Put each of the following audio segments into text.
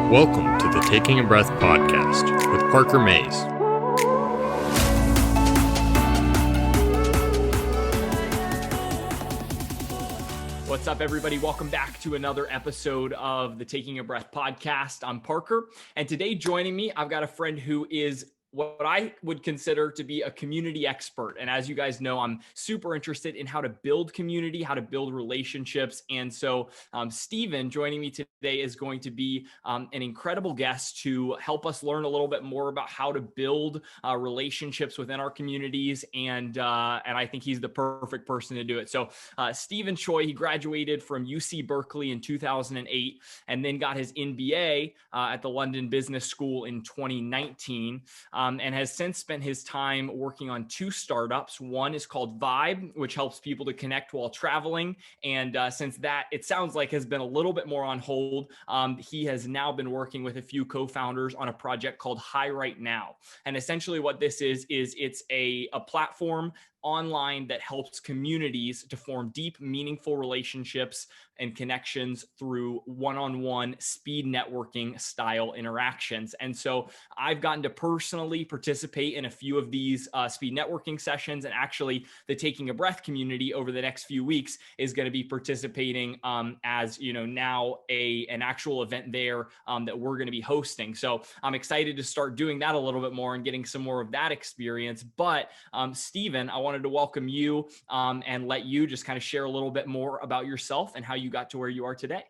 Welcome to the Taking a Breath podcast with Parker Mays. What's up, everybody? Welcome back to another episode of the Taking a Breath podcast. I'm Parker, and today joining me, I've got a friend who is what I would consider to be a community expert. And as you guys know, I'm super interested in how to build community, how to build relationships. And so Steven joining me today is going to be an incredible guest to help us learn a little bit more about how to build relationships within our communities. And I think he's the perfect person to do it. So Steven Choi, he graduated from UC Berkeley in 2008 and then got his MBA at the London Business School in 2019. And has since spent his time working on two startups. One is called Vibe, which helps people to connect while traveling. And since that, it sounds like, has been a little bit more on hold, he has now been working with a few co-founders on a project called Hi Right Now. And essentially what this is it's a platform online that helps communities to form deep, meaningful relationships and connections through one-on-one speed networking style interactions. And so I've gotten to personally participate in a few of these speed networking sessions, and actually the Taking a Breath community over the next few weeks is going to be participating as now an actual event there that we're going to be hosting. So I'm excited to start doing that a little bit more and getting some more of that experience. But Steven, I wanted to welcome you and let you just kind of share a little bit more about yourself and how you got to where you are today.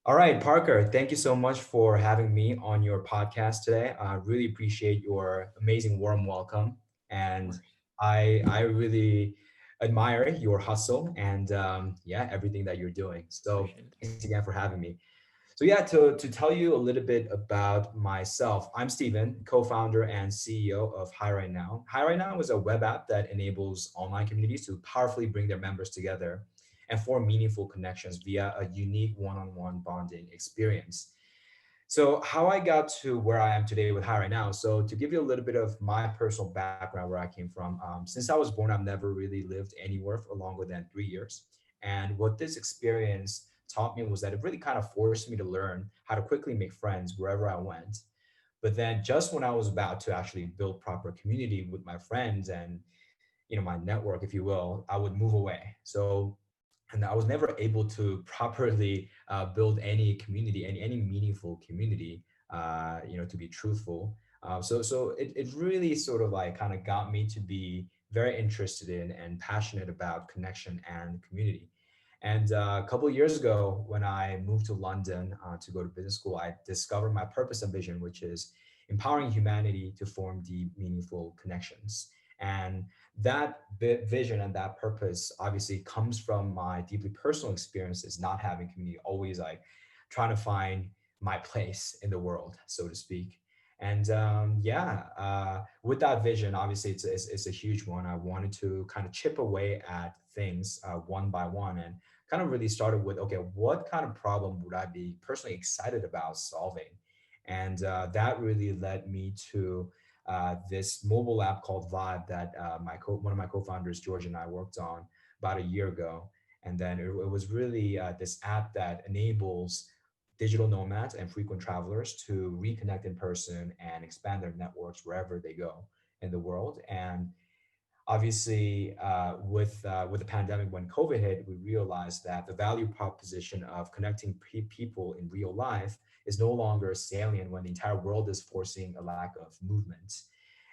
All right, Parker, thank you so much for having me on your podcast today. I really appreciate your amazing warm welcome. And I really admire your hustle and everything that you're doing. So Appreciate it. thanks again for having me. So yeah, to tell you a little bit about myself, I'm Steven, co-founder and CEO of Hi Right Now. Hi Right Now is a web app that enables online communities to powerfully bring their members together and form meaningful connections via a unique one-on-one bonding experience. So how I got to where I am today with Hi Right Now. So to give you a little bit of my personal background, where I came from, since I was born, I've never really lived anywhere for longer than 3 years. And what this experience taught me was that it really kind of forced me to learn how to quickly make friends wherever I went. But then just when I was about to actually build proper community with my friends and my network, if you will, I would move away. So and I was never able to properly build any community, any meaningful community, to be truthful. So it really sort of like kind of got me to be very interested in and passionate about connection and community. And a couple of years ago, when I moved to London to go to business school, I discovered my purpose and vision, which is empowering humanity to form deep, meaningful connections. And that vision and that purpose obviously comes from my deeply personal experiences, not having community, always like trying to find my place in the world, so to speak. And with that vision, obviously it's a huge one. I wanted to kind of chip away at things one by one, and kind of really started with, okay, what kind of problem would I be personally excited about solving? And that really led me to this mobile app called Vibe that one of my co-founders, George, and I worked on about a year ago. And then it was really this app that enables digital nomads and frequent travelers to reconnect in person and expand their networks wherever they go in the world. And obviously, with the pandemic, when COVID hit, we realized that the value proposition of connecting people in real life is no longer salient when the entire world is forcing a lack of movement.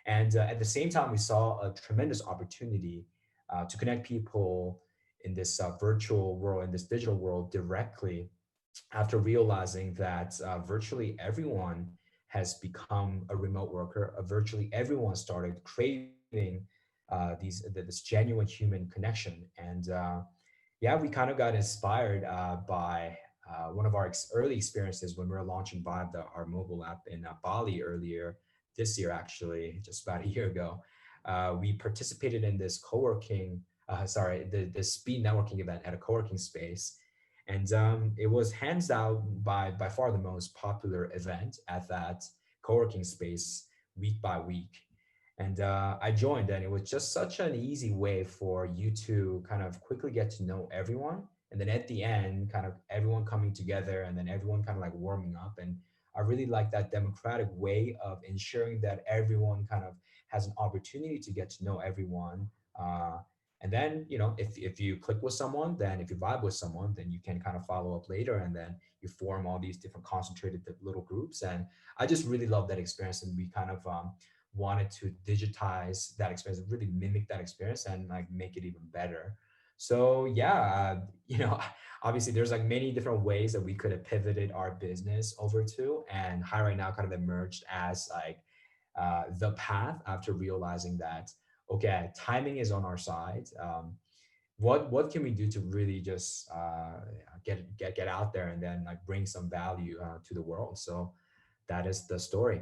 And at the same time, we saw a tremendous opportunity to connect people in this virtual world, in this digital world, directly, after realizing that virtually everyone has become a remote worker. Virtually everyone started craving this genuine human connection. And we kind of got inspired by one of our early experiences when we were launching Vibe, our mobile app in Bali earlier this year, actually, just about a year ago. We participated in this the speed networking event at a co-working space. And it was hands down by far the most popular event at that co-working space week by week. And I joined, and it was just such an easy way for you to kind of quickly get to know everyone. And then at the end, kind of everyone coming together and then everyone kind of like warming up. And I really like that democratic way of ensuring that everyone kind of has an opportunity to get to know everyone. And then, if you click with someone, then if you vibe with someone, then you can kind of follow up later, and then you form all these different concentrated little groups. And I just really love that experience. And we kind of wanted to digitize that experience, really mimic that experience and like make it even better. So yeah, obviously there's like many different ways that we could have pivoted our business over to, and High Right Now kind of emerged as like the path after realizing that, okay, timing is on our side. What can we do to really just get out there and then like bring some value to the world? So that is the story.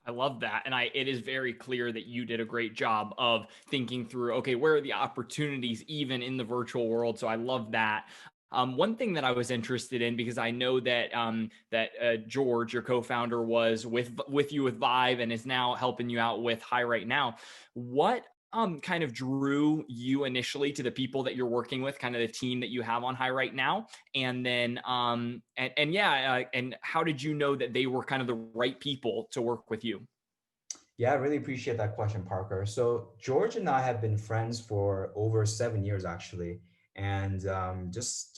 I love that. And it is very clear that you did a great job of thinking through, okay, where are the opportunities even in the virtual world? So I love that. One thing that I was interested in, because I know that George, your co-founder, was with you with Vive and is now helping you out with High Right Now. What kind of drew you initially to the people that you're working with, kind of the team that you have on High Right Now? And then and how did you know that they were kind of the right people to work with you? Yeah, I really appreciate that question, Parker. So George and I have been friends for over 7 years, actually, and just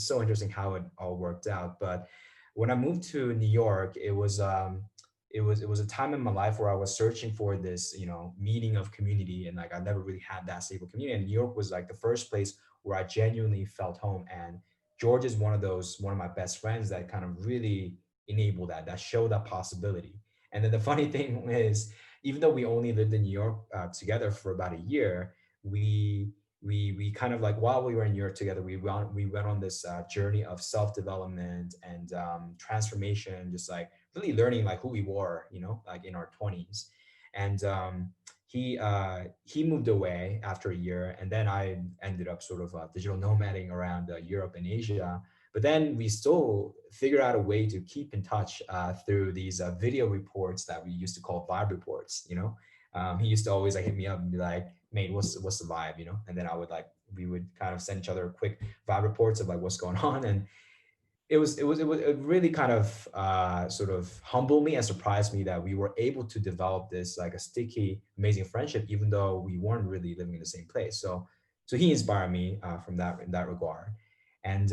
so interesting how it all worked out. But when I moved to New York, it was a time in my life where I was searching for this, meaning of community, and like I never really had that stable community. And New York was like the first place where I genuinely felt home. And George is one of my best friends that kind of really enabled that showed that possibility. And then the funny thing is, even though we only lived in New York together for about a year, we kind of like, while we were in New York together, we went on this journey of self development and transformation, just like really learning like who we were, like in our 20s. And he moved away after a year, and then I ended up sort of digital nomading around Europe and Asia. But then we still figure out a way to keep in touch through these video reports that we used to call vibe reports. He used to always like hit me up and be like, "Mate, what's the vibe?" And then we would kind of send each other quick vibe reports of like what's going on. And it really kind of sort of humbled me and surprised me that we were able to develop this like a sticky, amazing friendship, even though we weren't really living in the same place. So he inspired me from that in that regard. And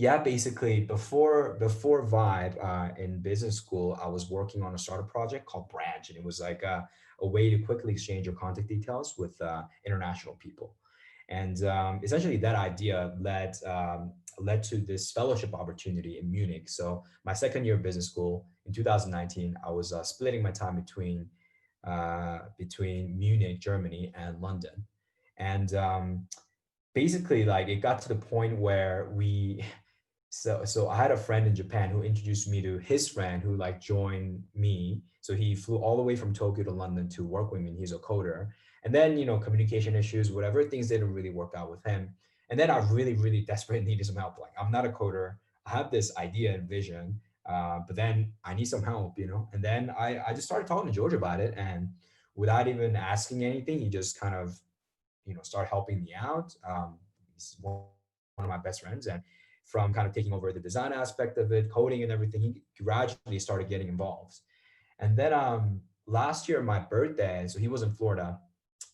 yeah, basically before Vibe in business school, I was working on a startup project called Branch, and it was like a way to quickly exchange your contact details with international people. And essentially, that idea led to this fellowship opportunity in Munich. So my second year of business school in 2019, I was splitting my time between Munich, Germany, and London. And basically, like it got to the point where so I had a friend in Japan who introduced me to his friend who like joined me. So he flew all the way from Tokyo to London to work with me. And he's a coder. And then, communication issues, whatever, things didn't really work out with him. And then I really, really desperately needed some help. Like, I'm not a coder. I have this idea and vision, but then I need some help. And then I just started talking to George about it. And without even asking anything, he just kind of, started helping me out. He's one of my best friends. And from kind of taking over the design aspect of it, coding and everything, he gradually started getting involved. And then last year, my birthday, so he was in Florida.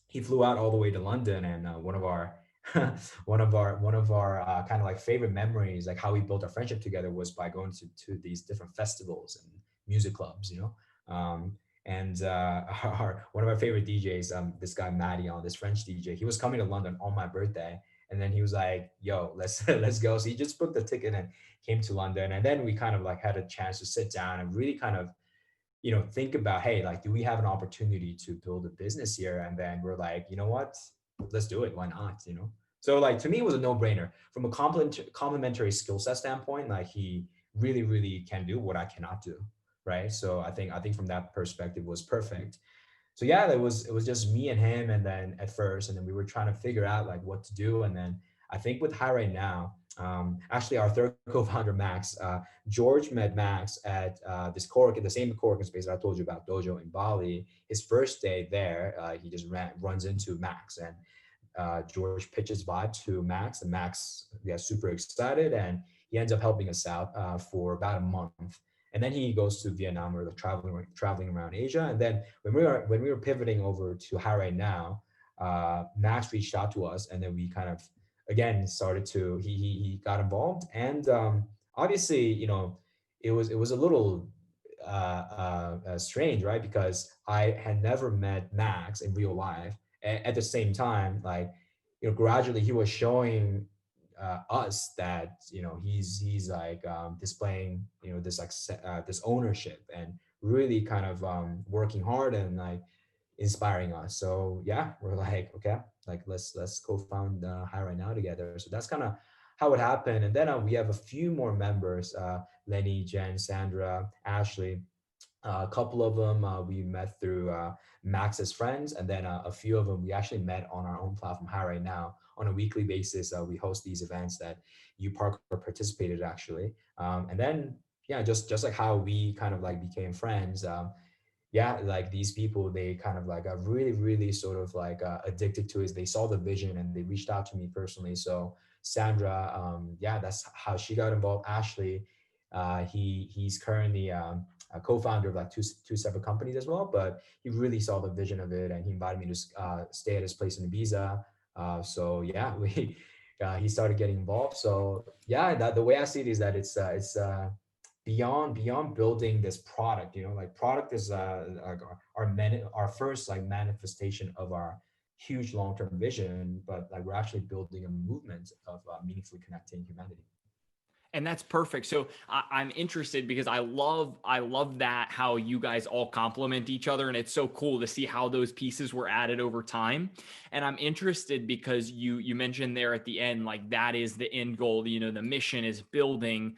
He flew out all the way to London, and one of our kind of like favorite memories, like how we built our friendship together, was by going to these different festivals and music clubs. And one of our favorite DJs, this guy Matty, on this French DJ, he was coming to London on my birthday, and then he was like, "Yo, let's let's go." So he just booked the ticket and came to London, and then we kind of like had a chance to sit down and really kind of think about, hey, like, do we have an opportunity to build a business here? And then we're like, you know what, let's do it. Why not? So like, to me, it was a no-brainer from a complementary skill set standpoint. Like, he really, really can do what I cannot do. Right. So I think from that perspective was perfect. So yeah, it was just me and him, and then at first, and then we were trying to figure out like what to do. And then I think with High Right Now, actually our third co-founder Max, George met Max at the same co-working space that I told you about, Dojo in Bali. His first day there, he just runs into Max, and George pitches Vibe to Max, and Max gets super excited, and he ends up helping us out for about a month. and then he goes to Vietnam or like traveling around Asia. And then when we were pivoting over to How Right Now, Max reached out to us, and then we kind of again started to he got involved, and obviously, it was a little strange, right? Because I had never met Max in real life. At the same time, like, gradually he was showing us that he's like displaying this like this ownership, and really kind of working hard and like inspiring us. So yeah, we're like, okay, like let's co-found High Right Now together. So that's kind of how it happened. And then we have a few more members: Lenny, Jen, Sandra, Ashley. A couple of them we met through Max's friends, and then a few of them we actually met on our own platform, How Right Now. On a weekly basis, we host these events that you Parker participated actually, and then yeah, just like how we kind of like became friends. Yeah, like these people, they kind of like got really, really sort of like addicted to it. They saw the vision and they reached out to me personally. So Sandra, yeah, that's how she got involved. Ashley, he's currently a co-founder of like two separate companies as well, but he really saw the vision of it, and he invited me to stay at his place in Ibiza. So yeah, we he started getting involved. So yeah, that the way I see it is that it's beyond building this product. Like product is like our first like manifestation of our huge long-term vision, but like we're actually building a movement of meaningfully connecting humanity. And that's perfect. So I'm interested because I love that how you guys all complement each other, and it's so cool to see how those pieces were added over time. And I'm interested because you mentioned there at the end, like that is the end goal. The mission is building,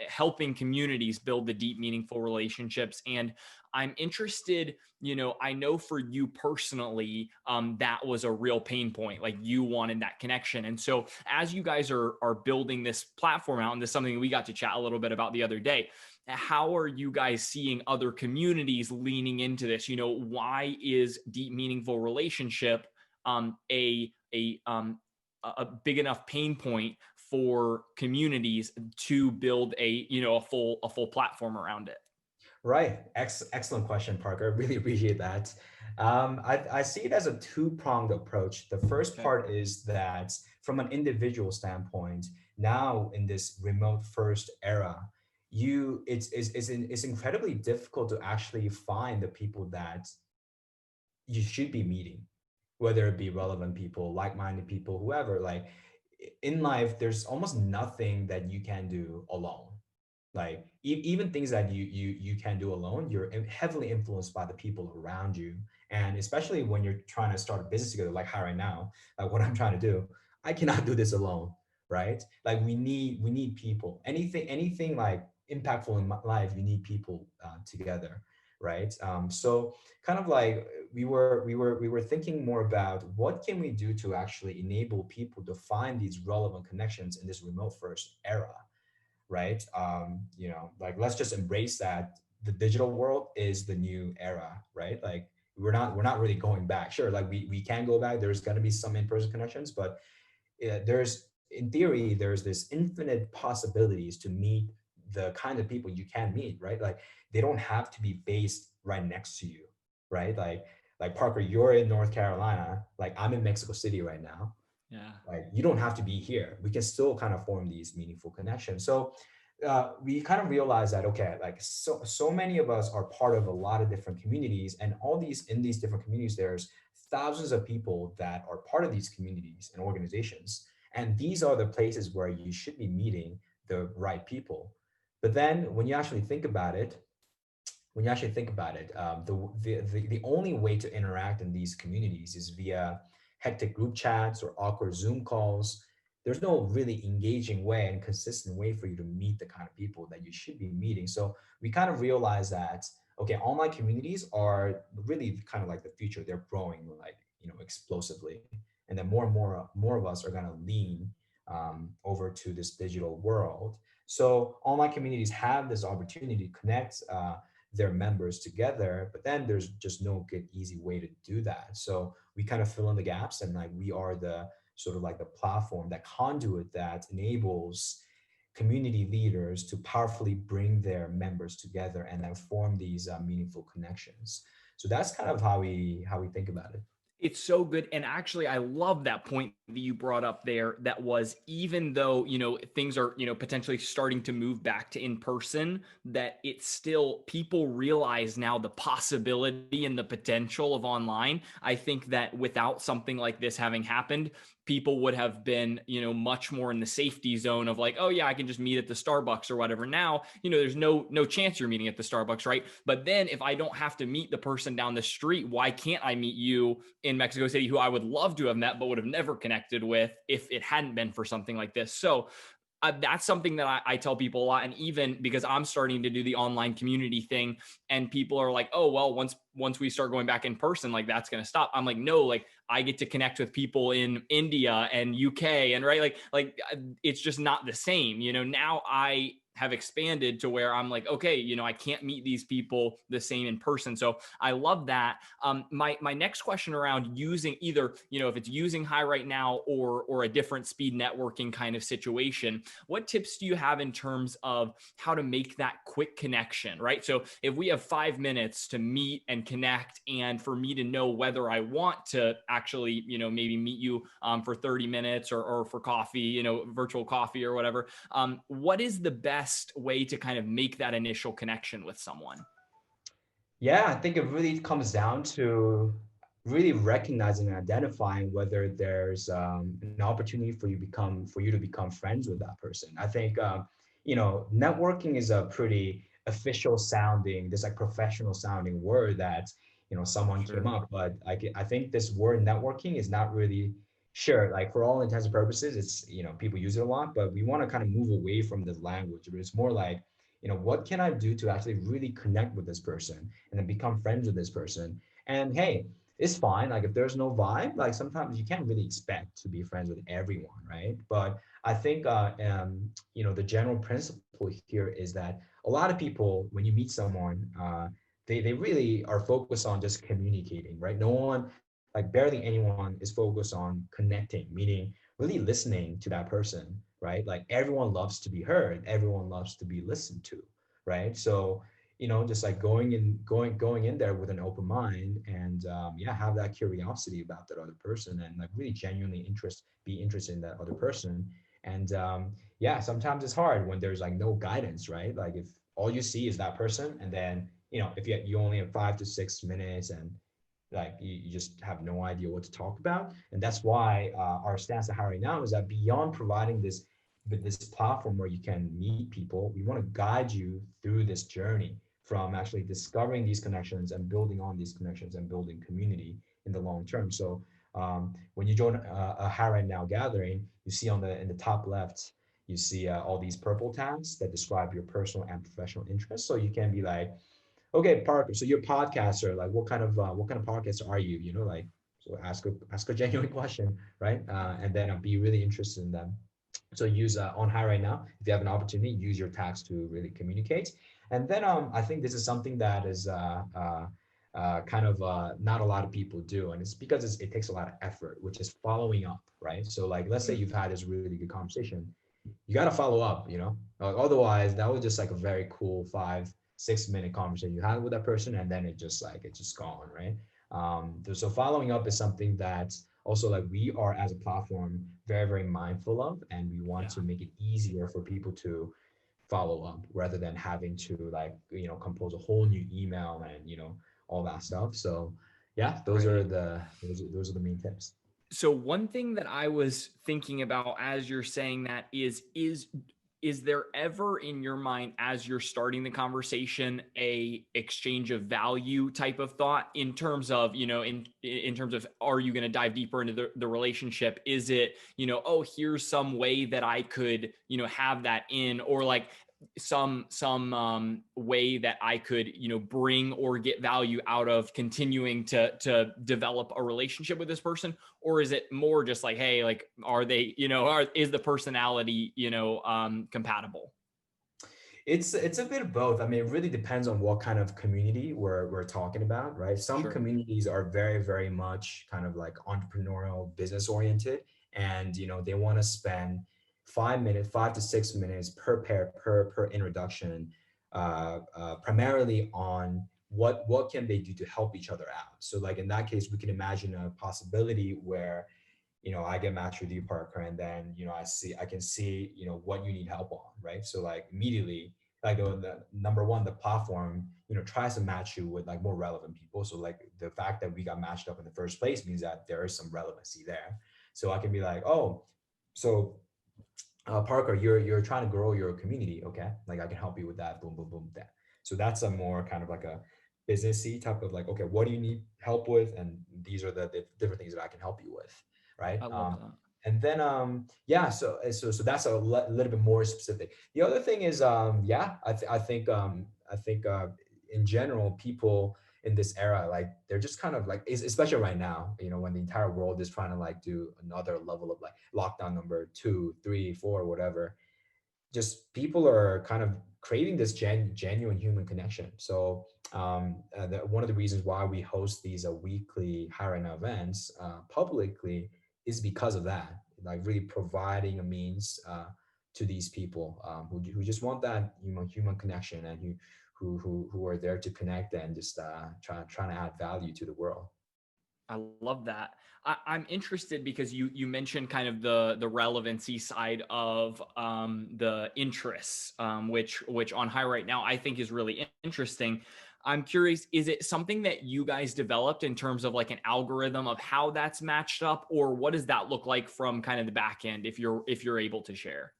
helping communities build the deep, meaningful relationships. And I'm interested, I know for you personally, that was a real pain point. Like you wanted that connection. And so as you guys are building this platform out, and this is something we got to chat a little bit about the other day, how are you guys seeing other communities leaning into this? Why is deep, meaningful relationship a big enough pain point for communities to build a full platform around it? Right. Excellent question, Parker. Really appreciate that. I see it as a two-pronged approach. The first Okay. part is that from an individual standpoint, now in this remote first era, it's incredibly difficult to actually find the people that you should be meeting, whether it be relevant people, like-minded people, whoever. Like in life, there's almost nothing that you can do alone. Like even things that you can do alone, you're heavily influenced by the people around you. And especially when you're trying to start a business together, like how right now, like what I'm trying to do, I cannot do this alone, right? Like we need people. Anything like impactful in my life, you need people together, right? So kind of like we were thinking more about what can we do to actually enable people to find these relevant connections in this remote first era, right? Like let's just embrace that the digital world is the new era, right? Like we're not really going back. Sure, like we can go back. There's going to be some in-person connections, but there's in theory there's this infinite possibilities to meet the kind of people you can meet, right? Like they don't have to be based right next to you, right? Like Parker, you're in North Carolina, like I'm in Mexico City right now. Yeah. Like you don't have to be here. We can still kind of form these meaningful connections. So we kind of realize that okay, like so many of us are part of a lot of different communities, and all these in these different communities, there's thousands of people that are part of these communities and organizations, and these are the places where you should be meeting the right people. But then when you actually think about it, the only way to interact in these communities is via hectic group chats or awkward Zoom calls. There's no really engaging way and consistent way for you to meet the kind of people that you should be meeting. So we kind of realize that okay, online communities are really kind of like the future. They're growing like explosively, and then more of us are gonna lean over to this digital world. So online communities have this opportunity to connect their members together, but then there's just no good easy way to do that. So we kind of fill in the gaps, and like we are the sort of like the platform, that conduit that enables community leaders to powerfully bring their members together and then form these meaningful connections. So that's kind of how we think about it. It's so good. And actually, I love that point that you brought up there. That was, even though, things are, potentially starting to move back to in person, that it's still, people realize now the possibility and the potential of online. I think that without something like this having happened, people would have been, much more in the safety zone of like, oh yeah, I can just meet at the Starbucks or whatever. Now, there's no chance you're meeting at the Starbucks, right? But then if I don't have to meet the person down the street, why can't I meet you in Mexico City, who I would love to have met, but would have never connected with if it hadn't been for something like this? So that's something that I tell people a lot. And even because I'm starting to do the online community thing, and people are like, oh, well, once we start going back in person, like that's going to stop. I'm like, no, like I get to connect with people in India and UK and right. Like it's just not the same, now I have expanded to where I'm like, okay, I can't meet these people the same in person. So I love that. My next question around using either, if it's using High Right Now or a different speed networking kind of situation, what tips do you have in terms of how to make that quick connection, right? So if we have 5 minutes to meet and connect, and for me to know whether I want to actually, maybe meet you for 30 minutes or for coffee, virtual coffee or whatever, what is the best way to kind of make that initial connection with someone? Yeah, I think it really comes down to really recognizing and identifying whether there's an opportunity for you to become friends with that person. I think networking is a pretty official sounding, this like professional sounding word that someone came Sure. up, but I think this word networking is not really sure. Like for all intents and purposes, it's people use it a lot, but we want to kind of move away from this language. But it's more like what can I do to actually really connect with this person and then become friends with this person? And hey, it's fine. Like if there's no vibe, like sometimes you can't really expect to be friends with everyone, right? But I think the general principle here is that a lot of people, when you meet someone, they really are focused on just communicating, right? No one, like barely anyone, is focused on connecting, meaning really listening to that person, right? Like everyone loves to be heard, everyone loves to be listened to, right? So just like going in there with an open mind and have that curiosity about that other person and like really genuinely be interested in that other person. And sometimes it's hard when there's like no guidance, right? Like if all you see is that person, and then if you only have 5 to 6 minutes and like you just have no idea what to talk about. And that's why our stance at How Right Now is that beyond providing this platform where you can meet people, we want to guide you through this journey from actually discovering these connections and building on these connections and building community in the long term. So when you join a How Right Now gathering, you see in the top left, you see all these purple tabs that describe your personal and professional interests. So you can be like, okay, Parker, so you're a podcaster. Like, what kind of podcaster are you? Like, so ask a genuine question, right? And then be really interested in them. So use on High Right Now. If you have an opportunity, use your tags to really communicate. And then I think this is something that is not a lot of people do, and it's because it takes a lot of effort, which is following up, right? So like, let's say you've had this really good conversation, you got to follow up, like, otherwise that was just like a very cool 5 6 minute conversation you had with that person, and then it's just gone, right? So following up is something that also like we are as a platform very very mindful of, and we want Yeah. to make it easier for people to follow up rather than having to like compose a whole new email and all that stuff. So yeah, Right. those are the main tips. So one thing that I was thinking about as you're saying that is there ever in your mind, as you're starting the conversation, a exchange of value type of thought, in terms of in terms of, are you going to dive deeper into the relationship? Is it, oh, here's some way that I could have that in, or like some way that I could bring or get value out of continuing to develop a relationship with this person? Or is it more just like, hey, like, are they, is the personality compatible? It's a bit of both. I mean, it really depends on what kind of community we're talking about, right? Some Sure. communities are very, very much kind of like entrepreneurial, business oriented, and they want to spend 5 minutes, 5 to 6 minutes per pair per introduction, primarily on what can they do to help each other out. So like in that case, we can imagine a possibility where, I get matched with you, Parker, and then, I can see, what you need help on, right? So like immediately, like the number one, the platform, tries to match you with like more relevant people. So like the fact that we got matched up in the first place means that there is some relevancy there. So I can be like, oh, so Parker, you're trying to grow your community, okay? Like I can help you with that. Boom, boom, boom, that. So that's a more kind of like a businessy type of like, okay, what do you need help with? And these are the different things that I can help you with, right? I love that. And then yeah, so that's a little bit more specific. The other thing is yeah, I think in general people in this era, like they're just kind of like, especially right now, when the entire world is trying to like do another level of like lockdown number 2, 3, 4, whatever, just people are kind of craving this genuine human connection. So one of the reasons why we host these weekly hiring events publicly is because of that, like really providing a means to these people who just want that human connection, and who are there to connect and just trying to add value to the world. I love that. I'm interested because you mentioned kind of the relevancy side of the interests, which on High Right Now I think is really interesting. I'm curious, is it something that you guys developed in terms of like an algorithm of how that's matched up, or what does that look like from kind of the back end, if you're able to share?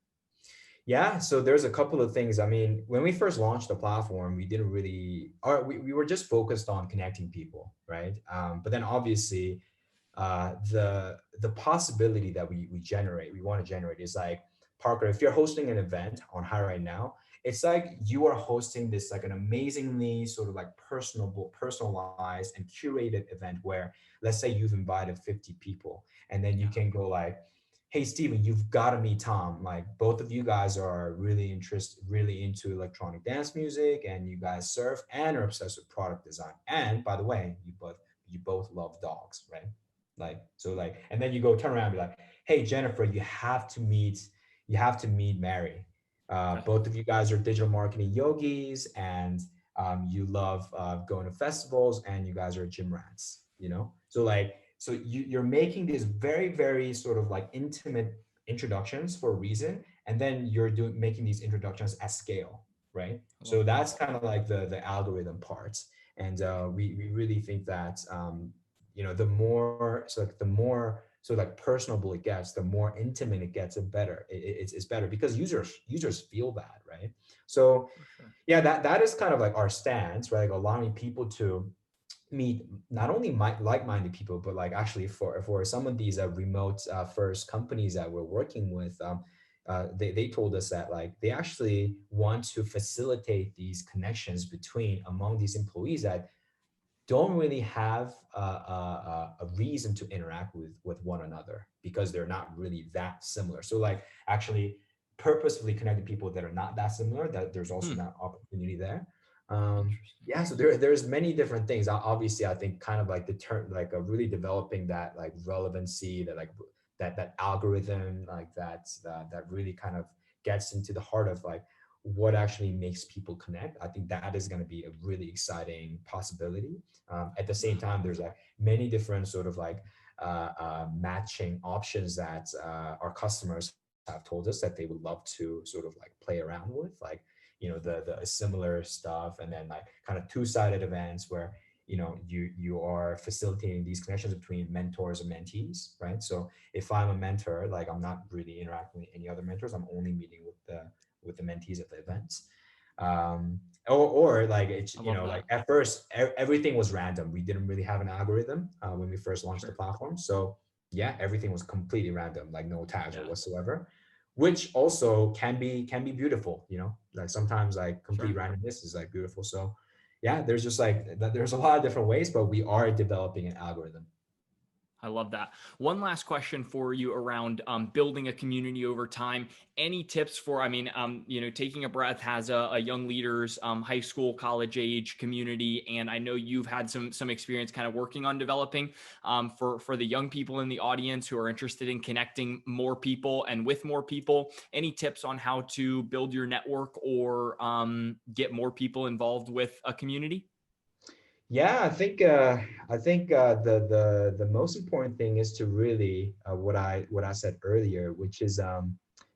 Yeah, so there's a couple of things. I mean, when we first launched the platform, we didn't really, or we were just focused on connecting people, right? But then obviously, the possibility that we want to generate is like, Parker, if you're hosting an event on High Right Now, it's like you are hosting this like an amazingly sort of like personalized and curated event where, let's say you've invited 50 people, and then you Yeah. can go like, hey Steven, you've got to meet Tom. Like both of you guys are really into electronic dance music, and you guys surf and are obsessed with product design. And by the way, you both love dogs, right? Like so, like, and then you go turn around and be like, hey Jennifer, you have to meet Mary. Both of you guys are digital marketing yogis, and you love going to festivals, and you guys are gym rats. So like, so you're making these very, very sort of like intimate introductions for a reason, and then you're making these introductions at scale, right? I So love that. that's kind of like the algorithm part. And we really think that the more personable it gets, the more intimate it gets, the better. It's better because users feel that, right? So For sure. yeah, that is kind of like our stance, right? Like allowing people to meet not only like-minded people, but like actually for some of these remote first companies that we're working with, they told us that like they actually want to facilitate these connections among these employees that don't really have a reason to interact with one another because they're not really that similar. So like actually purposefully connecting people that are not that similar, that there's also Hmm. that opportunity there. um Interesting. yeah, so there's many different things. Obviously I think kind of like the term, like really developing that like relevancy, that like that algorithm, like that really kind of gets into the heart of like what actually makes people connect. I think that is going to be a really exciting possibility. At the same time, there's like many different sort of like matching options that our customers have told us that they would love to sort of like play around with, like the similar stuff, and then like kind of two-sided events where you are facilitating these connections between mentors and mentees, right? So if I'm a mentor, like I'm not really interacting with any other mentors, I'm only meeting with the mentees at the events. um or like it's I love like that. at first everything was random. We didn't really have an algorithm when we first launched the Sure. platform. So yeah, everything was completely random, like no tags or Yeah. whatsoever, which also can be beautiful. Like sometimes like complete Sure. randomness is like beautiful. So yeah, there's just like there's a lot of different ways, but we are developing an algorithm. I love that. One last question for you around building a community over time. Any tips for, Taking a Breath has a young leaders, high school, college age community. And I know you've had some experience kind of working on developing for the young people in the audience who are interested in connecting more people and with more people. Any tips on how to build your network or get more people involved with a community? Yeah, I think the most important thing is to really what I said earlier, which is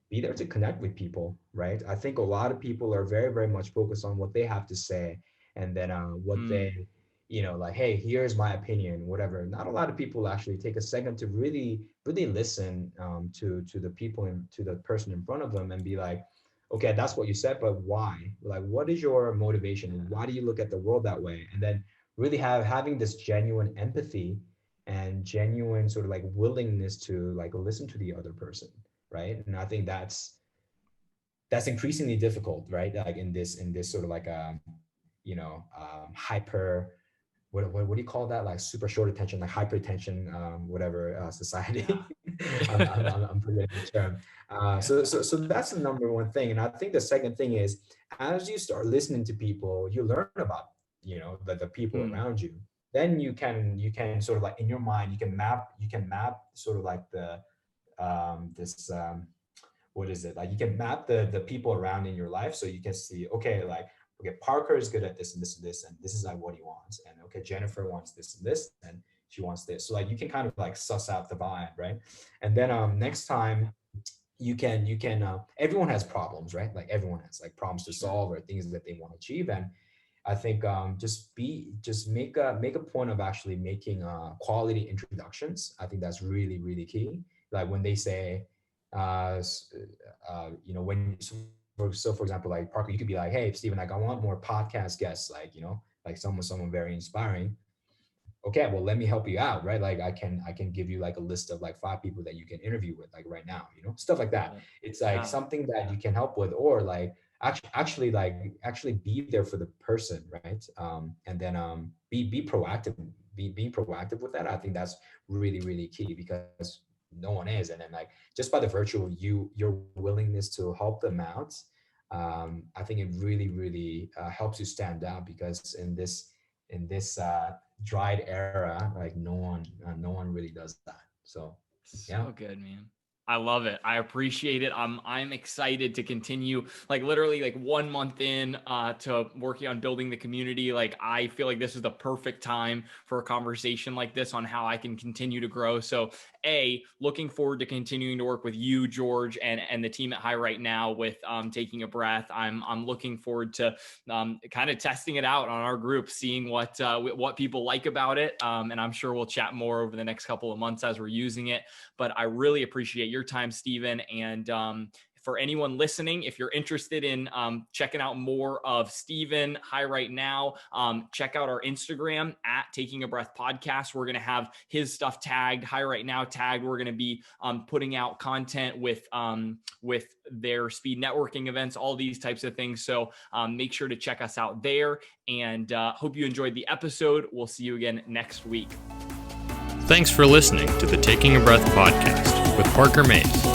be there to connect with people, right? I think a lot of people are very much focused on what they have to say, and then what they, like, hey, here's my opinion, whatever. Not a lot of people actually take a second to really listen to the people and to the person in front of them and be like, okay, that's what you said, but why? Like, what is your motivation? Why do you look at the world that way? And then really having this genuine empathy and genuine sort of like willingness to like listen to the other person, right? And I think that's increasingly difficult, right? Like in this sort of like hyper, what do you call that, like super short attention, like hypertension, whatever, society. I'm forgetting the term. So that's the number one thing. And I think the second thing is, as you start listening to people, you learn about the people around you. Then you can sort of like in your mind you can map sort of like the this what is it, like you can map the people around in your life, so you can see, okay, like, okay, Parker is good at this and this and this, and this is like what he wants, and okay, Jennifer wants this and this, and she wants this. So like you can kind of like suss out the vibe, right? And then next time you can everyone has problems, right? Like everyone has like problems to solve or things that they want to achieve. And I think just make a point of actually making quality introductions. I think that's really key. Like when they say, when so for example, like Parker, you could be like, hey, Stephen, like I want more podcast guests, like like someone very inspiring. Okay, well, let me help you out, right? Like I can give you like a list of like 5 people that you can interview with, like right now, stuff like that. It's like something that you can help with, or like actually be there for the person, right? And then be proactive, be proactive with that. I think that's really key, because no one is. And then like just by the virtue of your willingness to help them out, I think it really helps you stand out, because in this dried era, like no one really does that. So yeah. So good, man. I love it. I appreciate it. I'm excited to continue, like literally like 1 month in to working on building the community. Like I feel like this is the perfect time for a conversation like this on how I can continue to grow. So looking forward to continuing to work with you, George, and the team at High Right Now with Taking a Breath. I'm looking forward to kind of testing it out on our group, seeing what people like about it. And I'm sure we'll chat more over the next couple of months as we're using it. But I really appreciate your time, Stephen. And for anyone listening, if you're interested in checking out more of Stephen High Right Now, check out our Instagram at Taking a Breath Podcast. We're going to have his stuff tagged, High Right Now tagged. We're going to be putting out content with their speed networking events, all these types of things. So make sure to check us out there, and hope you enjoyed the episode. We'll see you again next week. Thanks for listening to the Taking a Breath podcast with Parker Mays.